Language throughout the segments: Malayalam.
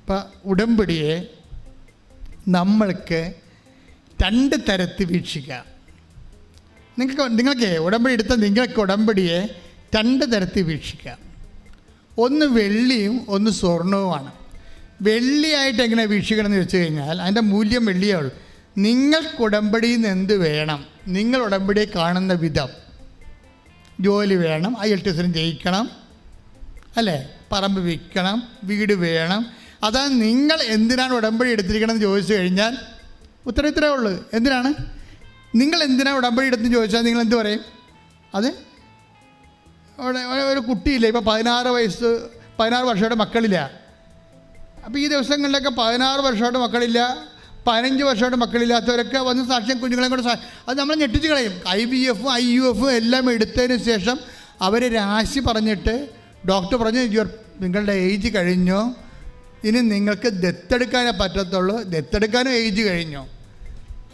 ഇപ്പം ഉടമ്പടിയെ നമ്മൾക്ക് 2 തരത്തിൽ വീക്ഷിക്കാം. നിങ്ങൾക്ക് ഉടമ്പടി എടുത്ത നിങ്ങൾക്ക് ഉടമ്പടിയെ 2 തരത്തിൽ വീക്ഷിക്കാം. ഒന്ന് വെള്ളിയും ഒന്ന് സ്വർണവുമാണ്. വെള്ളിയായിട്ട് എങ്ങനെ വീക്ഷിക്കണം എന്ന് വെച്ച് കഴിഞ്ഞാൽ അതിൻ്റെ മൂല്യം വെള്ളിയേ ഉള്ളൂ. നിങ്ങൾക്ക് ഉടമ്പടിയിൽ നിന്ന് എന്ത് വേണം? നിങ്ങൾ ഉടമ്പടിയെ കാണുന്ന വിധം. ജോലി വേണം, IELTS ജയിക്കണം, അല്ലേ? പറമ്പ് വിൽക്കണം, വീട് വേണം. അതാ നിങ്ങൾ എന്തിനാണ് ഉടമ്പടി എടുത്തിരിക്കണമെന്ന് ചോദിച്ചു കഴിഞ്ഞാൽ ഉത്തരം ഇത്രയേ ഉള്ളൂ. എന്തിനാണ് നിങ്ങൾ എന്തിനാണ് ഉടമ്പടി എടുത്തെന്ന് ചോദിച്ചാൽ നിങ്ങൾ എന്ത് പറയും? അത് ഒരു കുട്ടിയില്ല, ഇപ്പോൾ 16 വർഷമായിട്ട് മക്കളില്ല. അപ്പോൾ ഈ ദിവസങ്ങളിലൊക്കെ 16 വർഷമായിട്ട് മക്കളില്ല, 15 വർഷമായിട്ട് മക്കളില്ലാത്തവരൊക്കെ വന്ന് സാക്ഷ്യം കുഞ്ഞുങ്ങളെ കൊണ്ട് അത് നമ്മൾ ഞെട്ടിച്ച് കളയും. IVF IUF എല്ലാം എടുത്തതിന് ശേഷം അവർ രാശി പറഞ്ഞിട്ട് ഡോക്ടർ പറഞ്ഞു നിങ്ങളുടെ ഏജ് കഴിഞ്ഞോ, ഇനി നിങ്ങൾക്ക് ദത്തെടുക്കാനേ പറ്റത്തുള്ളൂ, ദത്തെടുക്കാനും ഏജ് കഴിഞ്ഞു.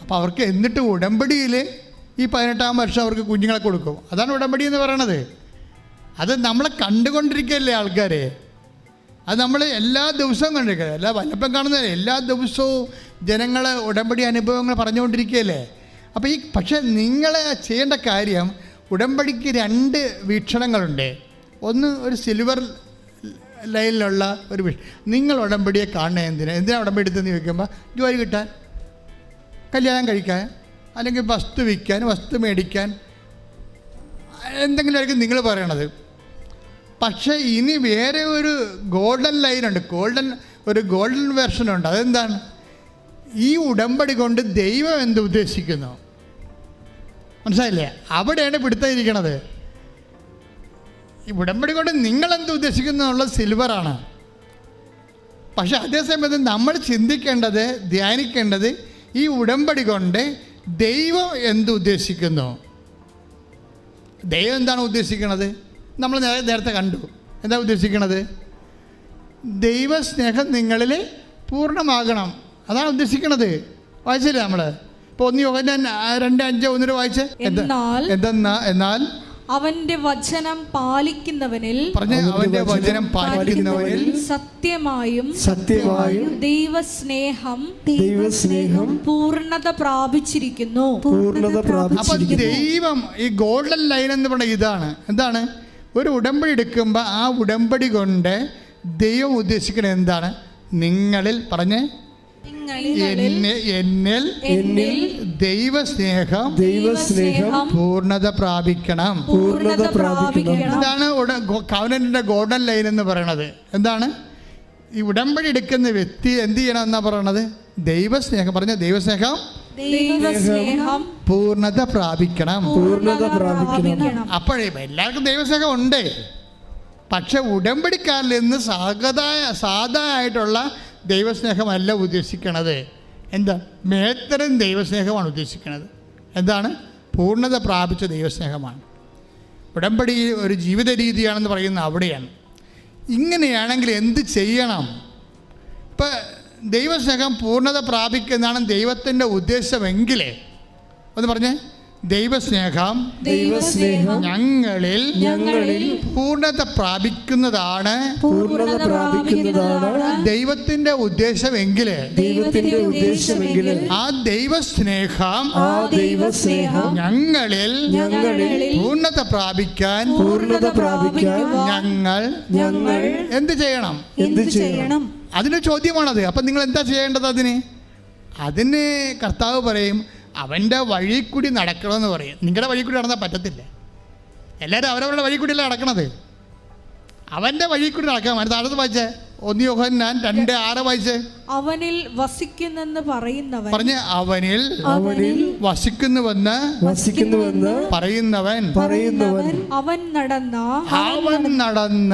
അപ്പോൾ അവർക്ക് എന്നിട്ട് ഉടമ്പടിയിൽ ഈ 18-ാം വർഷം അവർക്ക് കുഞ്ഞുങ്ങളെ കൊടുക്കും. അതാണ് ഉടമ്പടി എന്ന് പറയണത്. അത് നമ്മളെ കണ്ടുകൊണ്ടിരിക്കുകയല്ലേ ആൾക്കാരെ. അത് നമ്മൾ എല്ലാ ദിവസവും കണ്ടിരിക്കുക, എല്ലാ വല്ലപ്പം കാണുന്നതല്ലേ, എല്ലാ ദിവസവും ജനങ്ങൾ ഉടമ്പടി അനുഭവങ്ങൾ പറഞ്ഞുകൊണ്ടിരിക്കുകയല്ലേ. അപ്പോൾ പക്ഷേ നിങ്ങൾ ചെയ്യേണ്ട കാര്യം, ഉടമ്പടിക്ക് 2 വീക്ഷണങ്ങളുണ്ട്. ഒന്ന് ഒരു സിൽവർ ലൈനിലുള്ള ഒരു നിങ്ങൾ ഉടമ്പടിയെ കാണുന്നത് എന്തിനാണ് ഉടമ്പടി എടുത്തെന്ന് ചോദിക്കുമ്പോൾ ജോലി കിട്ടാൻ, കല്യാണം കഴിക്കാൻ, അല്ലെങ്കിൽ വസ്തു വിൽക്കാൻ, വസ്തു മേടിക്കാൻ, എന്തെങ്കിലുമായിരിക്കും നിങ്ങൾ പറയണത്. പക്ഷേ ഇനി വേറെ ഒരു ഗോൾഡൻ ലൈനുണ്ട്, ഒരു ഗോൾഡൻ വെർഷനുണ്ട്. അതെന്താണ്? ഈ ഉടമ്പടി കൊണ്ട് ദൈവം എന്ത് ഉദ്ദേശിക്കുന്നു? മനസ്സിലായില്ലേ? അവിടെയാണ് പിടുത്തയിരിക്കണത്. ഈ ഉടമ്പടി കൊണ്ട് നിങ്ങളെന്ത് ഉദ്ദേശിക്കുന്നു എന്നുള്ളത് സിൽവറാണ്. പക്ഷെ അതേസമയത്ത് നമ്മൾ ചിന്തിക്കേണ്ടത്, ധ്യാനിക്കേണ്ടത് ഈ ഉടമ്പടി കൊണ്ട് ദൈവം എന്ത് ഉദ്ദേശിക്കുന്നു. ദൈവം എന്താണ് ഉദ്ദേശിക്കുന്നത്? നമ്മൾ നേരത്തെ കണ്ടു. എന്താ ഉദ്ദേശിക്കുന്നത്? ദൈവസ്നേഹം നിങ്ങളിൽ പൂർണ്ണമാകണം. അതാണ് ഉദ്ദേശിക്കുന്നത്. വായിച്ചില്ലേ നമ്മൾ? ഇപ്പോൾ 1 യോഹന്നാൻ 2:5 വായിച്ചേ. എന്നാൽ അവന്റെ വചനം പാലിക്കുന്നവനിൽ, അവന്റെ വചനം പാലിക്കുന്നവനിൽ സത്യമായും ദൈവസ്നേഹം പൂർണ്ണത പ്രാപിച്ചിരിക്കുന്നു. അപ്പൊ ദൈവം ഈ ഗോൾഡൻ ലൈൻ എന്ന് പറഞ്ഞ ഇതാണ്. എന്താണ്? ഒരു ഉടമ്പടി എടുക്കുമ്പോൾ ആ ഉടമ്പടി കൊണ്ട് ദൈവം ഉദ്ദേശിക്കുന്നത് എന്താണ്? നിങ്ങളിൽ പറഞ്ഞേ, എന്നിൽ ദൈവസ്നേഹം പൂർണ്ണത പ്രാപിക്കണം. ഇതാണ് കവനന്റിന്റെ ഗോൾഡൻ ലൈൻ എന്ന് പറയണത്. എന്താണ്? ഈ ഉടമ്പടി എടുക്കുന്ന വ്യക്തി എന്ത് ചെയ്യണം എന്നാ പറയണത്? ദൈവസ്നേഹം. പറഞ്ഞ ദൈവസ്നേഹം പൂർണ്ണത പ്രാപിക്കണം. അപ്പോഴേ എല്ലാവർക്കും ദൈവസ്നേഹം ഉണ്ട്. പക്ഷെ ഉടമ്പടിക്കാരിൽ നിന്ന് സാധാരണയായിട്ടുള്ള ദൈവസ്നേഹമല്ല ഉദ്ദേശിക്കണത്. എന്താ? മേത്തരം ദൈവസ്നേഹമാണ് ഉദ്ദേശിക്കുന്നത്. എന്താണ്? പൂർണ്ണത പ്രാപിച്ച ദൈവസ്നേഹമാണ്. ഉടമ്പടി ഒരു ജീവിത രീതിയാണെന്ന് പറയുന്നത് അവിടെയാണ്. ഇങ്ങനെയാണെങ്കിൽ എന്ത് ചെയ്യണം? ഇപ്പം ദൈവസ്നേഹം പൂർണ്ണത പ്രാപിക്കുന്നതാണ് ദൈവത്തിൻ്റെ ഉദ്ദേശമെങ്കിൽ ഒന്ന് പറഞ്ഞേ, ദൈവസ്നേഹം ഞങ്ങളിൽ പൂർണ്ണത പ്രാപിക്കുന്നതാണ് ദൈവത്തിന്റെ ഉദ്ദേശമെങ്കിൽ ആ ദൈവസ്നേഹം ഞങ്ങളിൽ പൂർണ്ണത പ്രാപിക്കാൻ ഞങ്ങൾ എന്ത് ചെയ്യണം? അതിന് ചോദ്യമാണത്. അപ്പം നിങ്ങൾ എന്താ ചെയ്യേണ്ടത്? അതിന് കർത്താവ് പറയും, അവൻ്റെ വഴി കൂടി നടക്കണമെന്ന് പറയും. നിങ്ങളുടെ വഴി കൂടി നടന്നാൽ പറ്റത്തില്ല. എല്ലാവരും അവരവരുടെ വഴി കൂടിയല്ല നടക്കണത്. അവൻ്റെ വഴി കൂടി നടക്കാൻ. താഴത്ത് വായിച്ചേ, 1 യോഹന്നാൻ 2:6 വായിച്ചേ. അവനിൽ വസിക്കുന്നെന്ന് പറയുന്നവൻ. പറഞ്ഞ് അവനിൽ വസിക്കുന്നുവെന്ന് പറയുന്നവൻ അവൻ നടന്ന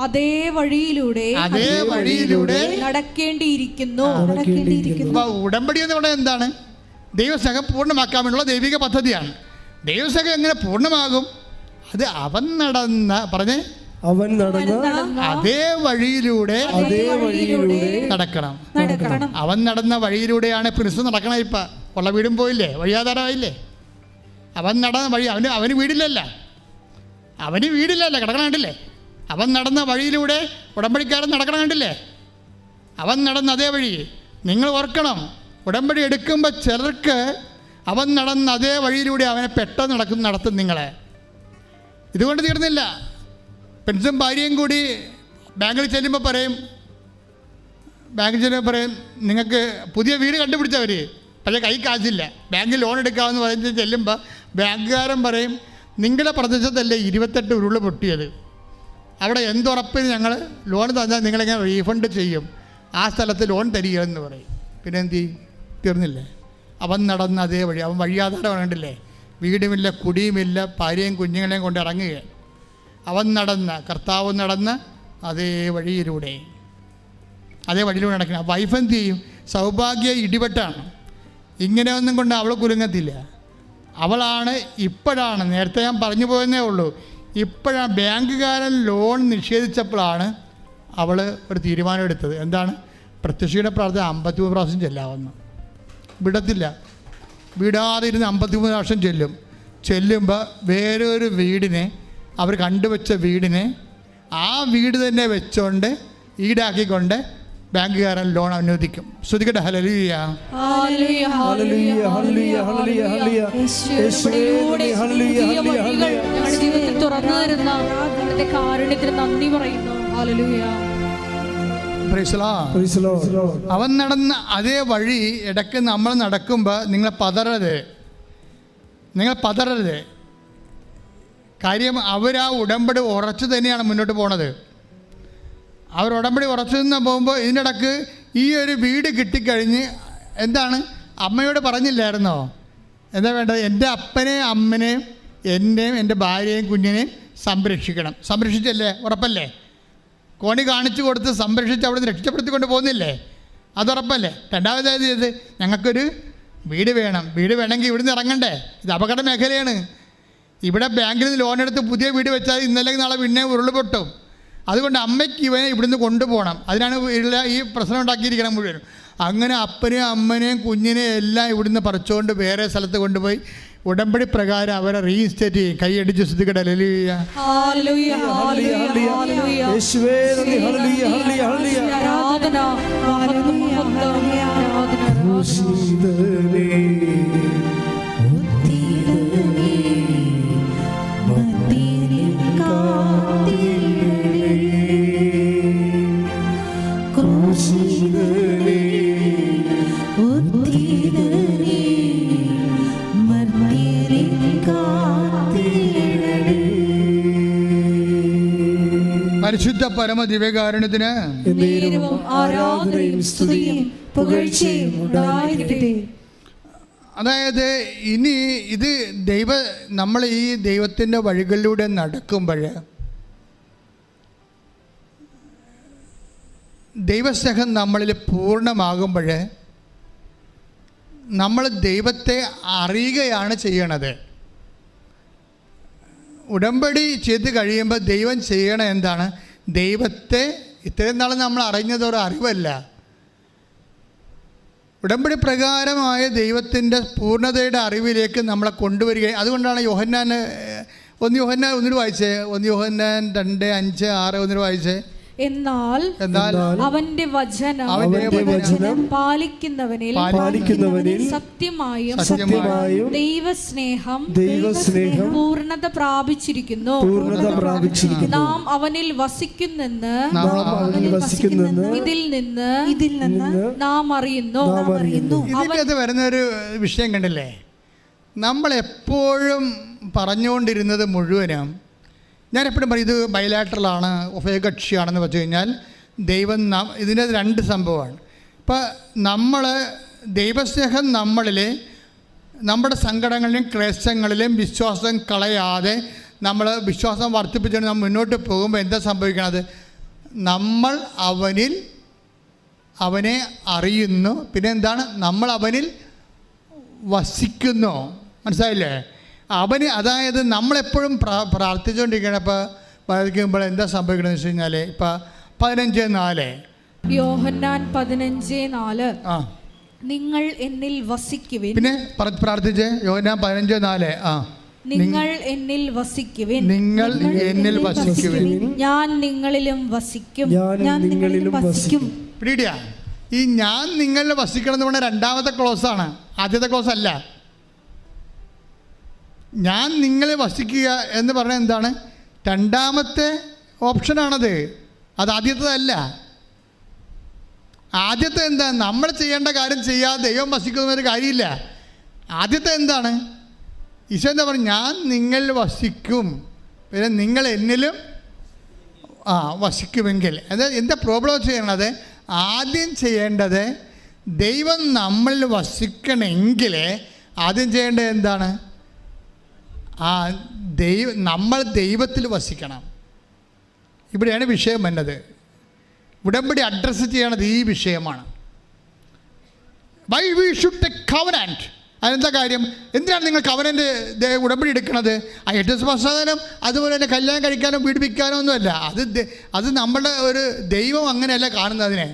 അതേ വഴിയിലൂടെ നടക്കേണ്ടിയിരിക്കുന്നു. ഉടമ്പടി എന്ന് പറയുന്നത് എന്താണ്? ദൈവസ്നേഹം പൂർണ്ണമാക്കാൻ വേണ്ടിയുള്ള ദൈവിക പദ്ധതിയാണ്. ദൈവസ്നേഹം എങ്ങനെ പൂർണ്ണമാകും? അത് അവൻ നടന്ന അതേ വഴിയിലൂടെ നടക്കണം. അവൻ നടന്ന വഴിയിലൂടെയാണ് പ്രിൻസ് നടക്കണം. ഇപ്പം ഉള്ള വീടും പോയില്ലേ, വഴിയാധാരമായില്ലേ? അവൻ നടന്ന വഴി, അവന് വീടില്ലല്ല, കിടക്കണം കണ്ടില്ലേ? അവൻ നടന്ന വഴിയിലൂടെ ഉടമ്പടിക്കാരൻ നടക്കണം കണ്ടില്ലേ? അവൻ നടന്ന അതേ വഴി. നിങ്ങൾ ഓർക്കണം, ഉടമ്പടി എടുക്കുമ്പോൾ ചിലർക്ക് അവൻ നടന്ന അതേ വഴിയിലൂടെ അവനെ പെട്ടെന്ന് നടത്തും നിങ്ങളെ. ഇതുകൊണ്ട് തീർന്നില്ല. പെൻസും ഭാര്യയും കൂടി ബാങ്കിൽ ചെല്ലുമ്പോൾ പറയും, നിങ്ങൾക്ക് പുതിയ വീട് കണ്ടുപിടിച്ചവർ, പക്ഷേ കൈ കാശില്ല, ബാങ്കിൽ ലോൺ എടുക്കാമെന്ന് പറഞ്ഞ് ചെല്ലുമ്പോൾ ബാങ്കുകാരൻ പറയും, നിങ്ങളുടെ പ്രദേശത്തല്ലേ 28 ഉരുള് പൊട്ടിയത്, അവിടെ എന്തുറപ്പിന് ഞങ്ങൾ ലോൺ തന്നാൽ നിങ്ങളെങ്ങനെ റീഫണ്ട് ചെയ്യും, ആ സ്ഥലത്ത് ലോൺ തരികയെന്ന് പറയും. പിന്നെ എന്ത് ചെയ്യും? തീർന്നില്ലേ? അവൻ നടന്ന അതേ വഴി. അവൻ വഴിയാധാരം കണ്ടില്ലേ, വീടുമില്ല, കുടിയുമില്ല, ഭാര്യയും കുഞ്ഞുങ്ങളെയും കൊണ്ട് ഇറങ്ങുകയാണ്. അവൻ നടന്ന, കർത്താവ് നടന്ന അതേ വഴിയിലൂടെ നടക്കണം. വൈഫ് എന്ത് ചെയ്യും? സൗഭാഗ്യ ഇടിപെട്ടാണ്. ഇങ്ങനെയൊന്നും കൊണ്ട് അവൾ കുലുങ്ങത്തില്ല. അവളാണ് ഇപ്പോഴാണ്, നേരത്തെ ഞാൻ പറഞ്ഞു പോയെന്നേ ഉള്ളൂ, ഇപ്പോഴാണ് ബാങ്കുകാരൻ ലോൺ നിഷേധിച്ചപ്പോഴാണ് അവൾ ഒരു തീരുമാനം എടുത്തത്. എന്താണ്? പ്രത്യക്ഷയുടെ പ്രാർത്ഥന 53 പ്രാവശ്യം ചെല്ലാമെന്ന്. വിടത്തില്ല, വിടാതെ ഇരുന്ന് 53 പ്രാവശ്യം ചെല്ലുമ്പോൾ വേറൊരു വീടിനെ, അവർ കണ്ടുവച്ച വീടിനെ ആ വീട് തന്നെ വെച്ചോണ്ട് ഈടാക്കിക്കൊണ്ട് ബാങ്കുകാരൻ ലോൺ അനുവദിക്കും. ശ്രുതികട്ടെ ഹല്ലേലൂയ. അവൻ നടന്ന അതേ വഴി ഇടയ്ക്ക് നമ്മൾ നടക്കുമ്പോൾ നിങ്ങൾ പതറരുത്. കാര്യം അവരാ ഉടമ്പടി ഉറച്ചു തന്നെയാണ് മുന്നോട്ട് പോണത്. അവർ ഉടമ്പടി ഉറച്ചു നിന്ന് പോകുമ്പോൾ ഇതിനിടക്ക് ഈ ഒരു വീട് കിട്ടിക്കഴിഞ്ഞ് എന്താണ്, അമ്മയോട് പറഞ്ഞില്ലായിരുന്നോ എന്താ വേണ്ടത്? എൻ്റെ അപ്പനെയും അമ്മനെയും എന്നെയും എൻ്റെ ഭാര്യയെയും കുഞ്ഞിനെയും സംരക്ഷിക്കണം. സംരക്ഷിച്ചല്ലേ? ഉറപ്പല്ലേ? കോണി കാണിച്ചു കൊടുത്ത് സംരക്ഷിച്ച് അവിടെ നിന്ന് രക്ഷപ്പെടുത്തിക്കൊണ്ട് പോകുന്നില്ലേ? അതുറപ്പല്ലേ? രണ്ടാമതായത് ചെയ്ത് ഞങ്ങൾക്കൊരു വീട് വേണം. വീട് വേണമെങ്കിൽ ഇവിടുന്ന് ഇറങ്ങണ്ടേ? ഇത് അപകട മേഖലയാണ്. ഇവിടെ ബാങ്കിൽ നിന്ന് ലോൺ എടുത്ത് പുതിയ വീട് വെച്ചാൽ ഇന്നലെ നാളെ പിന്നെ ഉരുള് പൊട്ടും. അതുകൊണ്ട് അമ്മയ്ക്ക് ഇവനെ ഇവിടുന്ന് കൊണ്ടുപോകണം. അതിനാണ് ഈ പ്രശ്നം ഉണ്ടാക്കിയിരിക്കണം മുഴുവനും. അങ്ങനെ അപ്പനെയും അമ്മനെയും കുഞ്ഞിനെയും എല്ലാം ഇവിടുന്ന് പറിച്ചുകൊണ്ട് വേറെ സ്ഥലത്ത് കൊണ്ടുപോയി ഉടമ്പടി പ്രകാരം അവരെ റീഇൻസ്റ്റേറ്റ് ചെയ്യും. കൈയടിച്ച് ശ്രദ്ധിക്കട്ടെ. പരിശുദ്ധ പരമ ദിവ്യകാരുണ്യത്തിന് അതായത് ഇനി ഇത് നമ്മൾ ഈ ദൈവത്തിൻ്റെ വഴികളിലൂടെ നടക്കുമ്പോൾ ദൈവസ്നേഹം നമ്മളിൽ പൂർണ്ണമാകുമ്പോൾ നമ്മൾ ദൈവത്തെ അറിയുകയാണ് ചെയ്യണത്. ഉടമ്പടി ചെയ്ത് കഴിയുമ്പോൾ ദൈവം ചെയ്യണ എന്താണ്? ദൈവത്തെ ഇത്രയും നാൾ നമ്മൾ അറിഞ്ഞത് ഒരു അറിവല്ല, ഉടമ്പടി പ്രകാരമായ ദൈവത്തിൻ്റെ പൂർണ്ണതയുടെ അറിവിലേക്ക് നമ്മളെ കൊണ്ടുവരിക. അതുകൊണ്ടാണ് യോഹന്നാൻ 1 യോഹന്നാൻ 1 വായിച്ചേ, 1 യോഹന്നാൻ 2, 5, 6 1 വായിച്ചേ. എന്നാൽ അവന്റെ വചനം പാലിക്കുന്നവനിൽ സത്യമായും ദൈവസ്നേഹം പൂർണ്ണത പ്രാപിച്ചിരിക്കുന്നു. നാം അവനിൽ വസിക്കുന്നെന്ന് ഇതിൽ നിന്ന് നാം അറിയുന്നു. ഇതിനകത്ത് വരുന്നൊരു വിഷയം കണ്ടില്ലേ? നമ്മളെപ്പോഴും പറഞ്ഞുകൊണ്ടിരുന്നത് മുഴുവനും, ഞാനെപ്പോഴും പറയും ഇത് ബൈലാറ്ററലാണ്, ഉഭയകക്ഷിയാണെന്ന് വെച്ച് കഴിഞ്ഞാൽ ദൈവം ഇതിൻ്റെ 2 സംഭവമാണ്. ഇപ്പം നമ്മൾ ദൈവസ്നേഹം നമ്മളിൽ നമ്മുടെ സങ്കടങ്ങളിലും ക്ലേശങ്ങളിലും വിശ്വാസം കളയാതെ നമ്മൾ വിശ്വാസം വർദ്ധിപ്പിച്ചുകൊണ്ട് നമ്മൾ മുന്നോട്ട് പോകുമ്പോൾ എന്താ സംഭവിക്കണത്? നമ്മൾ അവനെ അറിയുന്നു. പിന്നെ എന്താണ്? നമ്മൾ അവനിൽ വസിക്കുന്നു. മനസ്സിലായില്ലേ? അതായത് നമ്മളെപ്പോഴും പ്രാർത്ഥിച്ചുകൊണ്ടിരിക്കണം. ഇപ്പോൾ പ്രാർത്ഥിക്കുമ്പോൾ എന്താ സംഭവിക്കണമെന്ന് വെച്ച് കഴിഞ്ഞാൽ ഇപ്പം 15:4 യോഹന്നാൻ 15:4 നിങ്ങൾ എന്നിൽ വസിക്കുവിൻ. പിന്നെ പ്രാർത്ഥിച്ചേ യോഹന്നാൻ 15:4 നിങ്ങൾ എന്നിൽ വസിക്കുവിൻ, നിങ്ങൾ എന്നിൽ വസിക്കുവിൻ, ഞാൻ നിങ്ങളിലും വസിക്കും. പിടിയിടുക. ഈ ഞാൻ നിങ്ങളിൽ വസിക്കണം എന്ന് പറഞ്ഞാൽ രണ്ടാമത്തെ ക്ലോസാണ്, ആദ്യത്തെ ക്ലോസ് അല്ല. ഞാൻ നിങ്ങളെ വസിക്കുക എന്ന് പറഞ്ഞാൽ എന്താണ്? രണ്ടാമത്തെ ഓപ്ഷനാണത്, അത് ആദ്യത്തേതല്ല. ആദ്യത്തെ എന്താ? നമ്മൾ ചെയ്യേണ്ട കാര്യം ചെയ്യാതെ ദൈവം വസിക്കുന്നൊരു കാര്യമില്ല. ആദ്യത്തെ എന്താണ്? ഈശോ എന്താ പറയുക? ഞാൻ നിങ്ങളിൽ വസിക്കും, പിന്നെ നിങ്ങൾ എന്നിലും വസിക്കുമെങ്കിൽ. എന്താ പ്രോബ്ലം ചെയ്യണത്? ആദ്യം ചെയ്യേണ്ടത് ദൈവം നമ്മളിൽ വസിക്കണമെങ്കിൽ ആദ്യം ചെയ്യേണ്ടത് എന്താണ്? നമ്മൾ ദൈവത്തിൽ വസിക്കണം. ഇവിടെയാണ് വിഷയം വന്നത്. ഉടമ്പടി അഡ്രസ്സ് ചെയ്യണത് ഈ വിഷയമാണ്. Why we should take covenant. അതെന്താ കാര്യം? എന്തിനാണ് നിങ്ങൾ കവനന്റ് ഉടമ്പടി എടുക്കുന്നത്? ആ 8 ദിവസം പശ്ചാത്തലം അതുപോലെ തന്നെ കല്യാണം കഴിക്കാനോ പീഡിപ്പിക്കാനോ ഒന്നുമല്ല. അത് നമ്മുടെ ഒരു ദൈവം അങ്ങനെയല്ല കാണുന്നതിനെ.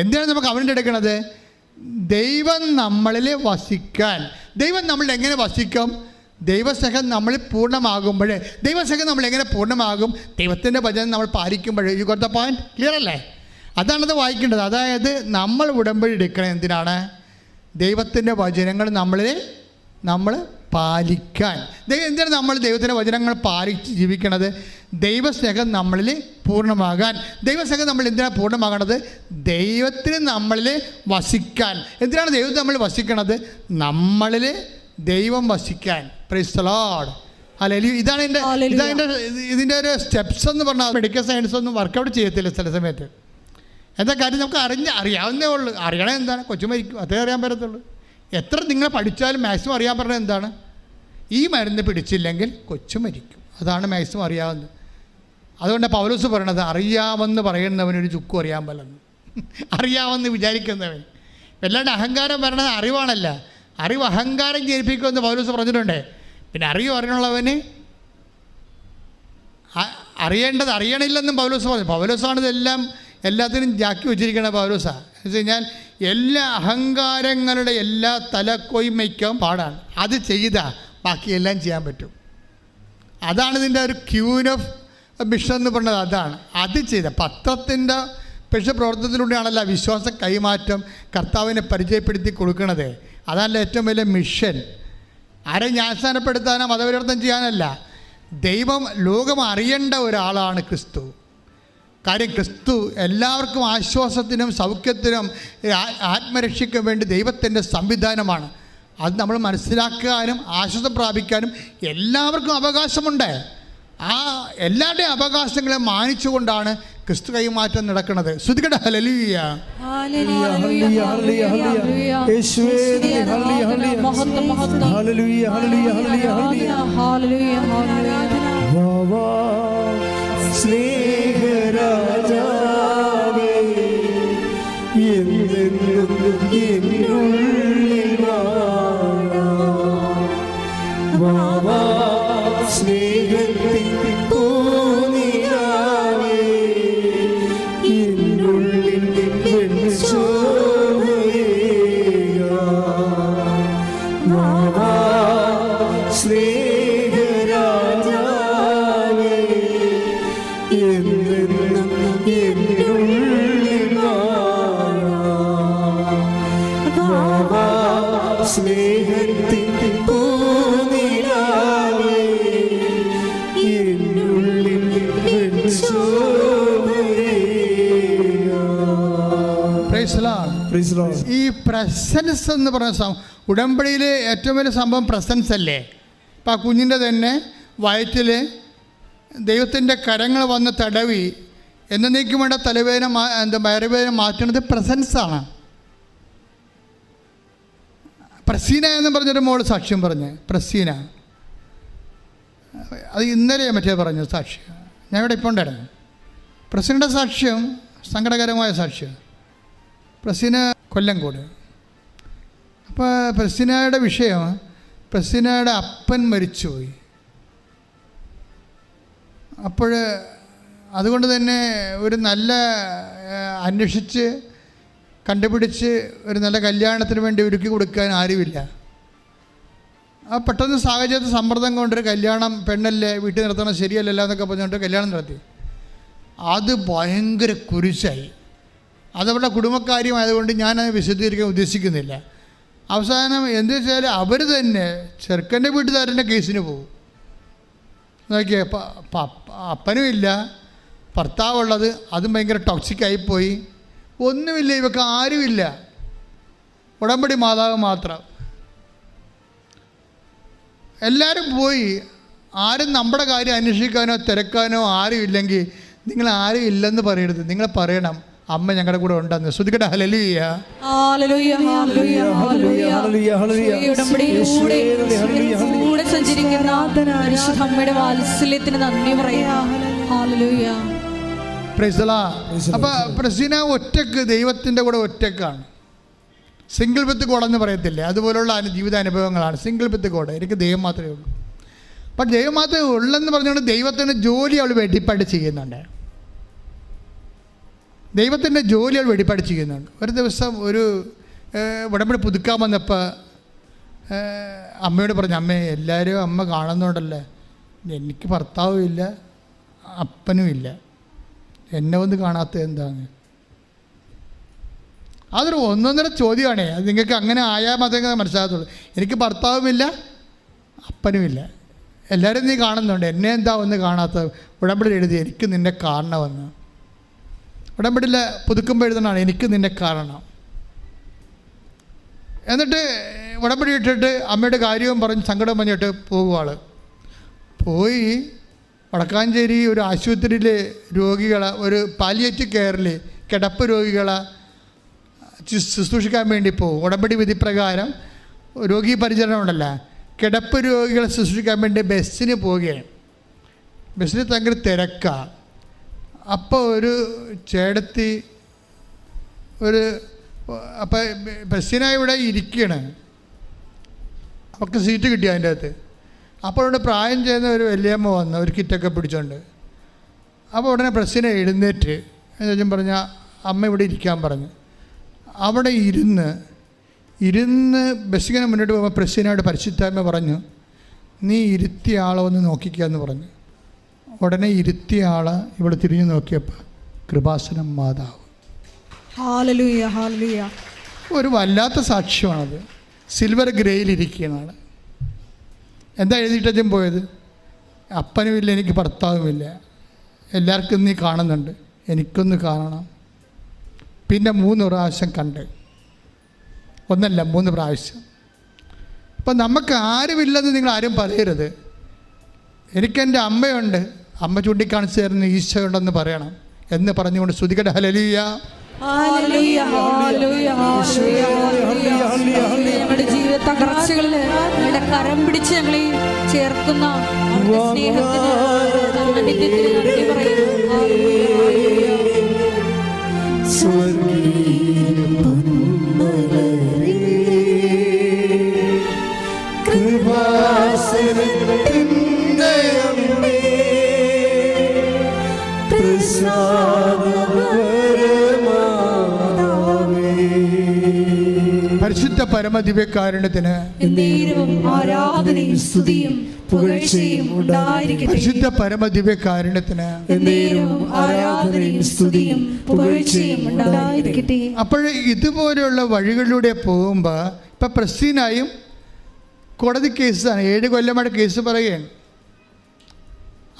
എന്തിനാണ് നമ്മൾ കവനന്റ് എടുക്കുന്നത്? ദൈവം നമ്മളിൽ വസിക്കാൻ. ദൈവം നമ്മളിൽ എങ്ങനെ വസിക്കും? ദൈവസ്നേഹം നമ്മളിൽ പൂർണ്ണമാകുമ്പോൾ. ദൈവസ്നേഹം നമ്മൾ എങ്ങനെ പൂർണ്ണമാകും? ദൈവത്തിൻ്റെ വചനം നമ്മൾ പാലിക്കുമ്പോൾ. You got the point? Clear അല്ലേ? അതാണത് വായിക്കേണ്ടത്. അതായത് നമ്മൾ ഉടമ്പടി എടുക്കണം എന്തിനാണ്? ദൈവത്തിൻ്റെ വചനങ്ങൾ നമ്മൾ പാലിക്കാൻ. എന്തിനാണ് നമ്മൾ ദൈവത്തിൻ്റെ വചനങ്ങൾ പാലിച്ച് ജീവിക്കണത്? ദൈവസ്നേഹം നമ്മളിൽ പൂർണ്ണമാകാൻ. ദൈവസ്നേഹം നമ്മൾ എന്തിനാണ് പൂർണ്ണമാകണത്? ദൈവത്തിന് നമ്മളിൽ വസിക്കാൻ. എന്തിനാണ് ദൈവം നമ്മൾ വസിക്കണത്? നമ്മളിൽ ദൈവം വസിക്കാൻ. Praise the Lord. ഹല്ലേലൂയ. ഇതാണ് ഇതിൻ്റെ ഒരു സ്റ്റെപ്സ് എന്ന് പറഞ്ഞാൽ മെഡിക്കൽ സയൻസ് ഒന്നും വർക്കൗട്ട് ചെയ്യത്തില്ല ചില സമയത്ത്. എന്താ കാര്യം? നമുക്ക് അറിയാവുന്നേ ഉള്ളൂ. അറിയണേ എന്താണ്? കൊച്ചു മരിക്കും, അതേ അറിയാൻ പറ്റത്തുള്ളൂ. എത്ര നിങ്ങൾ പഠിച്ചാലും മാക്സിമം അറിയാൻ പറഞ്ഞത് എന്താണ്? ഈ മരുന്ന് പിടിച്ചില്ലെങ്കിൽ കൊച്ചു മരിക്കും. അതാണ് മാക്സിമം അറിയാവുന്നത്. അതുകൊണ്ട് പൗലോസ് പറയണത് അറിയാമെന്ന് പറയുന്നവനൊരു ചുക്കും അറിയാൻ പറ്റുന്നു. അറിയാമെന്ന് വിചാരിക്കുന്നവൻ. വല്ലാണ്ട് അഹങ്കാരം പറയണത് അറിവാണല്ല. അറിവ് അഹങ്കാരം ജനിപ്പിക്കുമെന്ന് പൗലോസ് പറഞ്ഞിട്ടുണ്ട്. പിന്നെ അറിവുള്ളവന് അറിയേണ്ടത് അറിയണില്ലെന്നും പൗലോസ് പറഞ്ഞു. പൗലോസാണിതെല്ലാം എല്ലാത്തിനും ജാക്കി വെച്ചിരിക്കണ പൗലോസാണ്. എന്ന് വെച്ച് കഴിഞ്ഞാൽ എല്ലാ അഹങ്കാരങ്ങളുടെ എല്ലാ തലക്കൊയ്മയ്ക്കും പാടാണ്. അത് ചെയ്താൽ ബാക്കിയെല്ലാം ചെയ്യാൻ പറ്റും. അതാണ് ഇതിൻ്റെ ഒരു ക്യൂൻ ഓഫ് മിഷൻ എന്ന് പറഞ്ഞത്. അതാണ് അത് ചെയ്ത പത്രത്തിൻ്റെ പക്ഷേ പ്രവർത്തനത്തിലൂടെയാണല്ലോ വിശ്വാസ കൈമാറ്റം കർത്താവിനെ പരിചയപ്പെടുത്തി കൊടുക്കണത്. അതല്ല ഏറ്റവും വലിയ മിഷൻ. ആരെ ജ്ഞാനസ്നാനപ്പെടുത്താനോ മതപരിവർത്തനം ചെയ്യാനല്ല. ദൈവം ലോകം അറിയേണ്ട ഒരാളാണ് ക്രിസ്തു. കാര്യം ക്രിസ്തു എല്ലാവർക്കും ആശ്വാസത്തിനും സൗഖ്യത്തിനും ആത്മരക്ഷയ്ക്കും വേണ്ടി ദൈവത്തിൻ്റെ സംവിധാനമാണ്. അത് നമ്മൾ മനസ്സിലാക്കാനും ആശ്വാസം പ്രാപിക്കാനും എല്ലാവർക്കും അവകാശമുണ്ട്. ആ എല്ലാവരുടെയും അവകാശങ്ങളെ മാനിച്ചുകൊണ്ടാണ് ക്രിസ്തു കൈമാറ്റം നടക്കുന്നത്. ശ്രുതികട ഹല്ലേലൂയ. സ്നേഹരാജാവേ എന്നെന്നും എന്നുള്ളിൽ വാവാ സ്നേഹത്തിൻ പൂനിലാവേ എന്നുള്ളിൽ വെളിച്ചോവേക വാവാ സ്നേഹരാജാവേ എന്നെന്നും എന്നുള്ളിൽ വാവാ സ്നേഹത്തിൻ പൂനിലാവേ എന്നുള്ളിൽ ഈ പ്രസൻസ് എന്ന് പറഞ്ഞ ഉടമ്പടിയിൽ ഏറ്റവും വലിയ സംഭവം പ്രസൻസ് അല്ലേ? ഇപ്പം ആ കുഞ്ഞിൻ്റെ തന്നെ വയറ്റിൽ ദൈവത്തിൻ്റെ കരങ്ങൾ വന്ന് തടവി എന്നേക്കും വേണ്ട തലവേദന വയറുവേദന മാറ്റുന്നത് പ്രസൻസാണ്. പ്രസീന എന്ന് പറഞ്ഞൊരു മോള് സാക്ഷ്യം പറഞ്ഞ്. പ്രസീന അത് ഇന്നലെ മറ്റേ പറഞ്ഞു സാക്ഷ്യം. ഞാൻ ഇവിടെ ഇപ്പോൾ ഉണ്ടായിരുന്നു. പ്രസീനയുടെ സാക്ഷ്യം സങ്കടകരമായ സാക്ഷ്യം. പ്രസീന കൊല്ലംകോട്. അപ്പോൾ പ്രസീനയുടെ വിഷയം, പ്രസീനയുടെ അപ്പൻ മരിച്ചുപോയി. അപ്പോൾ അതുകൊണ്ട് തന്നെ ഒരു നല്ല അന്വേഷിച്ച് കണ്ടുപിടിച്ച് ഒരു നല്ല കല്യാണത്തിന് വേണ്ടി ഒരുക്കി കൊടുക്കാൻ ആരുമില്ല. ആ പെട്ടെന്ന് സാഹചര്യത്തിൽ സമ്മർദ്ദം കൊണ്ടൊരു കല്യാണം, പെണ്ണല്ലേ വീട്ടിൽ നിർത്തണം ശരിയല്ലല്ലോ എന്നൊക്കെ പറഞ്ഞുകൊണ്ട് കല്യാണം നടത്തി. അത് ഭയങ്കര കുരിശായി. അതവരുടെ കുടുംബക്കാര്യമായതുകൊണ്ട് ഞാനത് വിശദീകരിക്കാൻ ഉദ്ദേശിക്കുന്നില്ല. അവസാനം എന്ത് വെച്ചാൽ അവർ തന്നെ ചെറുക്കൻ്റെ വീട്ടുകാരൻ്റെ കേസിന് പോകും. നോക്കിയേ, അപ്പനും ഇല്ല, ഭർത്താവുള്ളത്, അതും ഭയങ്കര ടോക്സിക്കായിപ്പോയി, ഒന്നുമില്ല, ഇവർക്ക് ആരുമില്ല, ഉടമ്പടി മാതാവ് മാത്രം. എല്ലാവരും പോയി. ആരും നമ്മുടെ കാര്യം അന്വേഷിക്കാനോ തിരക്കാനോ ആരും ഇല്ലെങ്കിൽ നിങ്ങൾ ആരും ഇല്ലെന്ന് പറയരുത്. നിങ്ങൾ പറയണം, അമ്മ ഞങ്ങളുടെ കൂടെ ഉണ്ടെന്ന്. ശ്രുതിക്കട്ടെ ഹല്ലേലൂയ. സഞ്ചരിക്കുന്ന അമ്മയുടെ വാത്സല്യത്തിന് നന്ദി പറയാം. അപ്പൊ പ്രസീന ഒറ്റക്ക് ദൈവത്തിൻ്റെ കൂടെ ഒറ്റക്കാണ്. സിംഗിൾ വിത്ത് ഗോഡ് എന്ന് പറയത്തില്ലേ, അതുപോലുള്ള ജീവിതാനുഭവങ്ങളാണ്. സിംഗിൾ വിത്ത് ഗോഡ്, എനിക്ക് ദൈവം മാത്രമേ ഉള്ളൂ. അപ്പം ദൈവം മാത്രമേ ഉള്ളെന്ന് പറഞ്ഞുകൊണ്ട് ദൈവത്തിൻ്റെ ജോലി അവൾ വെടിപ്പാട് ചെയ്യുന്നുണ്ട്. ദൈവത്തിൻ്റെ ജോലി അവൾ വെടിപ്പാട് ചെയ്യുന്നുണ്ട്. ഒരു ദിവസം ഒരു ഉടമ്പടി പുതുക്കാൻ വന്നപ്പോൾ അമ്മയോട് പറഞ്ഞു, അമ്മേ എല്ലാവരും അമ്മ കാണുന്നുണ്ടല്ലേ, എനിക്ക് ഭർത്താവും ഇല്ല അപ്പനും ഇല്ല, എന്നെ ഒന്ന് കാണാത്തത് എന്താണ്? അതൊരു ഒന്നൊന്നര ചോദ്യമാണേ. അത് നിങ്ങൾക്ക് അങ്ങനെ ആയാൽ മാത്രമേ മനസ്സിലാകത്തുള്ളൂ. എനിക്ക് ഭർത്താവുമില്ല അപ്പനുമില്ല, എല്ലാവരും നീ കാണുന്നുണ്ട്, എന്നെ എന്താ ഒന്ന് കാണാത്തത്? ഉടമ്പടി എഴുതി എനിക്ക് നിന്നെ കാണണമെന്ന്. ഉടമ്പടിയിൽ പുതുക്കുമ്പോൾ എഴുതണമാണ് എനിക്ക് നിന്നെ കാണണം. എന്നിട്ട് ഉടമ്പടി ഇട്ടിട്ട് അമ്മയുടെ കാര്യവും പറഞ്ഞ് സങ്കടം പറഞ്ഞിട്ട് പോകുവാൾ പോയി. വടക്കാഞ്ചേരി ഒരു ആശുപത്രിയിൽ രോഗികളെ, ഒരു പാലിയേറ്റീവ് കെയറിൽ കിടപ്പ് രോഗികളെ ശുശ്രൂഷിക്കാൻ വേണ്ടി പോകും. ഉടമ്പടി വിധി പ്രകാരം രോഗി പരിചരണം ഉണ്ടല്ലോ, കിടപ്പ് രോഗികളെ ശുശ്രൂഷിക്കാൻ വേണ്ടി ബസ്സിന് പോവുകയാണ്. ബസ്സിന് ഭയങ്കര തിരക്കാണ്. അപ്പോൾ ഒരു ചേടത്തി അപ്പം ബസ്സിനെ ഇവിടെ ഇരിക്കുകയാണ്, അവർക്ക് സീറ്റ് കിട്ടി അതിൻ്റെ അകത്ത്. അപ്പോൾ ഇവിടെ പ്രായം ചെയ്യുന്ന ഒരു വലിയമ്മ വന്ന് ഒരു കിറ്റൊക്കെ പിടിച്ചോണ്ട്. അപ്പോൾ ഉടനെ ബസ്സിനെ എഴുന്നേറ്റ് എന്ന് പറഞ്ഞാൽ അമ്മ ഇവിടെ ഇരിക്കാൻ പറഞ്ഞു. അവിടെ ഇരുന്ന് ബസ്സിങ്ങനെ മുന്നോട്ട് പോകുമ്പോൾ പ്രസിനോട് പരിശുദ്ധാത്മ പറഞ്ഞു, നീ ഇരുത്തിയ ആളെ ഒന്ന് നോക്കിക്കുക എന്ന് പറഞ്ഞു. ഉടനെ ഇരുത്തിയ ആളെ ഇവിടെ തിരിഞ്ഞു നോക്കിയപ്പോൾ കൃപാസനം മാതാവ്. Hallelujah, hallelujah. ഒരു വല്ലാത്ത സാക്ഷ്യമാണത്. സിൽവർ ഗ്രേയിലിരിക്കുന്നതാണ്. എന്താ എഴുതിയിട്ടും പോയത്? അപ്പനുമില്ല, എനിക്ക് ഭർത്താവുമില്ല, എല്ലാവർക്കും നീ കാണുന്നുണ്ട്, എനിക്കൊന്ന് കാണണം. പിന്നെ 3 പ്രാവശ്യം കണ്ട്, ഒന്നല്ല 3 പ്രാവശ്യം. അപ്പം നമുക്ക് ആരുമില്ലെന്ന് നിങ്ങൾ ആരും പറയരുത്. എനിക്കെൻ്റെ അമ്മയുണ്ട്, അമ്മ ചൂണ്ടിക്കാണിച്ചു തരുന്ന ഈശോ ഉണ്ടെന്ന് പറയണം എന്ന് പറഞ്ഞുകൊണ്ട് ശ്രുതിക്കട്ടെ ഹല്ലേലൂയ. ഞങ്ങളുടെ ജീവിത തകർച്ചകളിൽ ഞങ്ങളുടെ കരം പിടിച്ച് ഞങ്ങളെ ചേർക്കുന്ന സ്നേഹത്തിന് നന്ദി പറയുന്നു. പരിശുദ്ധ പരമദിവ്യകാരുണ്യത്തിന് ആരാധനയും സ്തുതിയും പുകഴ്ചയും ഉണ്ടായിരിക്കട്ടെ. പരിശുദ്ധ പരമദിവ്യകാരുണ്യത്തിന് ആരാധനയും സ്തുതിയും പുകഴ്ചയും ഉണ്ടായിരിക്കട്ടെ. അപ്പോൾ ഇതുപോലെയുള്ള വഴികളിലൂടെ പോകുമ്പോൾ ഇപ്പം പ്രസീനായും കോടതി കേസാണ്. 7 കൊല്ലമായിട്ട് കേസ് പറയുകയാണ്.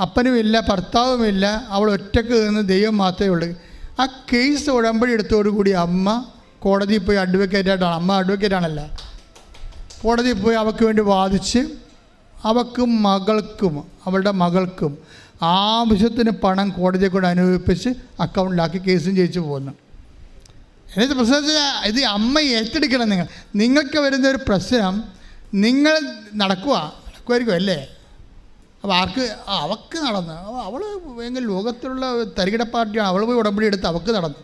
അപ്പനുമില്ല, ഭർത്താവുമില്ല, അവൾ ഒറ്റക്ക് നിന്ന് ദൈവം മാത്രമേ ഉള്ളൂ. ആ കേസ് ഉടമ്പടി എടുത്തോടുകൂടി അമ്മ കോടതിയിൽ പോയി അഡ്വക്കേറ്റായിട്ടാണ്, അമ്മ അഡ്വക്കേറ്റാണല്ല, കോടതിയിൽ പോയി അവൾക്ക് വേണ്ടി വാദിച്ച് അവൾക്കും മകൾക്കും അവളുടെ മകൾക്കും ആവശ്യത്തിന് പണം കോടതിയെ കൊണ്ട് അനുഭവിപ്പിച്ച് അക്കൗണ്ടിലാക്കി കേസും ജയിച്ചു പോകുന്നു. എന്നിട്ട് പ്രശ്നം ഇത് അമ്മ ഏറ്റെടുക്കണം. നിങ്ങൾക്ക് വരുന്നൊരു പ്രശ്നം നിങ്ങൾ നടക്കുമായിരിക്കും അല്ലേ? അപ്പോൾ അവൾക്ക് നടന്നു, അവൾ ഭയങ്കര ലോകത്തിലുള്ള തരികിട പാർട്ടിയാണ്, അവൾ പോയി ഉടമ്പടി എടുത്ത് അവൾക്ക് നടന്നു.